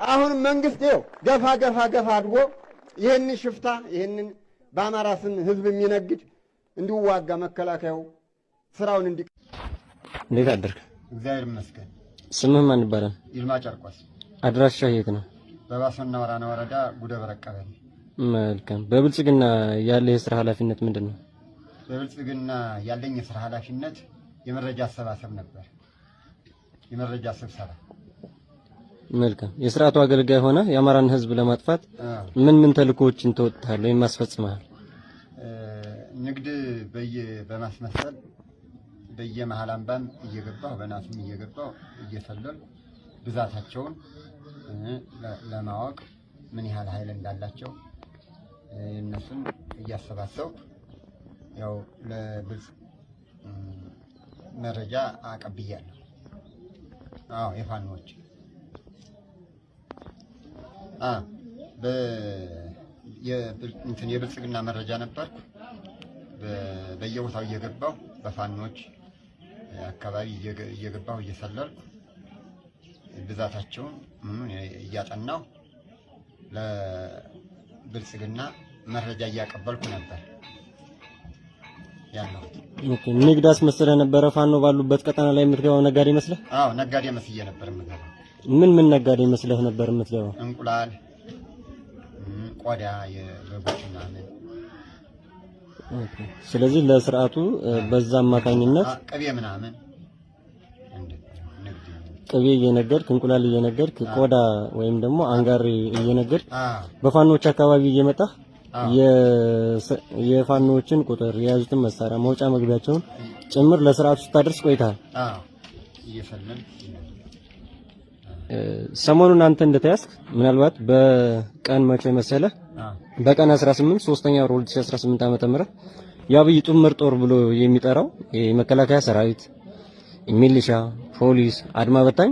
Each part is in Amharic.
አሁን መንግስት ይኸው ገፋ አድርጎ ይህን ሽፍታ ይህንን በአማራ ስም ህዝብ የሚነግድ እንዲዋጋ መከላከያው ስራውን እንዴት አደርክ? እግዚአብሔር ይመስገን። ስምህ ማን ይባላል? ይልማ ጨርቆስ። አድራሻ የት ነው? በባሶና ወራና ወረዳ ጉደበረቅ ቀበሌ። መልካም። በብልጽግና ያለ የስራ ኃላፊነት ምንድነው? በብልጽግና ያለኝ የስራ ኃላፊነት የመረጃ አሰባሰብ ነበር። የመረጃ ስብሰባ። መልካም። የስርዓቱ አገልጋይ ሆነ የአማራን ህዝብ ለማጥፋት ምን ተልእኮዎችን ተወጥተሃል ወይም አስፈጽመሃል? ንግድ በማስመሰል በየመሃል አምባም እየገባሁ በናስም እየገባሁ እየሰለልኩ ብዛታቸውን ለማወቅ ምን ያህል ኃይል እንዳላቸው እነሱን እያሰባሰብኩ ያው ለብልጽ መረጃ አቀብያለሁ። አዎ የፋኖች የብልጽግና መረጃ ነበርኩ። በየቦታው እየገባሁ በፋኖች አካባቢ እየገባሁ እየሰለልኩ ብዛታቸውን እያጠናሁ ለብልጽግና መረጃ እያቀበልኩ ነበር ያለው። ንግድ አስመስለህ ነበረ ፋኖ ባሉበት ቀጠና ላይ የምትገባው ነጋዴ መስለህ? አዎ ነጋዴ መስዬ ነበር የምገባው። ምን ነጋዴ መስለህ ነበር የምትገባው? እንቁላል፣ ቆዳ፣ የበጎች ምናምን። ስለዚህ ለስርዓቱ በዛ አማካኝነት ቅቤ ምናምን ቅቤ እየነገድክ እንቁላል እየነገድክ ቆዳ ወይም ደግሞ አንጋሪ እየነገድክ በፋኖች አካባቢ እየመጣህ የፋኖችን ቁጥር የያዙትን መሳሪያ መውጫ መግቢያቸውን ጭምር ለስርዓቱ ስታደርስ ቆይተሃል። ሰሞኑን አንተ እንደተያዝክ ምናልባት በቀን መቼ መሰለህ? በቀን 18 3ኛ ወር 2018 ዓ.ም የአብይ ጥምር ጦር ብሎ የሚጠራው የመከላከያ ሰራዊት፣ ሚሊሻ፣ ፖሊስ፣ አድማ በታኝ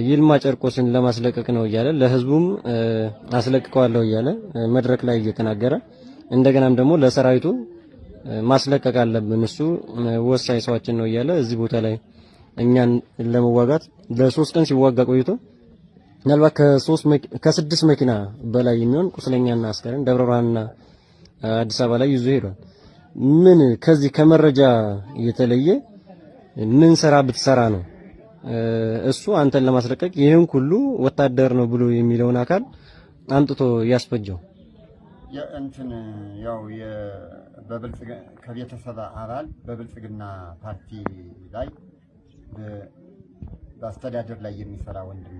ይልማ ጨርቆስን ለማስለቀቅ ነው እያለ ለህዝቡም አስለቅቀዋለሁ እያለ መድረክ ላይ እየተናገረ እንደገናም ደግሞ ለሰራዊቱ ማስለቀቅ አለብን እሱ ወሳኝ ሰዋችን ነው እያለ እዚህ ቦታ ላይ እኛን ለመዋጋት ለ3 ቀን ሲዋጋ ቆይቶ ምናልባት ከ6 መኪና በላይ የሚሆን ቁስለኛና አስከሬን ደብረ ብርሃንና አዲስ አበባ ላይ ይዞ ሄዷል። ምን ከዚህ ከመረጃ የተለየ ምን ስራ ብትሰራ ነው እሱ አንተን ለማስለቀቅ ይሄን ሁሉ ወታደር ነው ብሎ የሚለውን አካል አምጥቶ ያስፈጀው? ያው በብልጽግና ከቤተሰብ አባል በብልጽግና ፓርቲ ላይ በአስተዳደር ላይ የሚሰራ ወንድም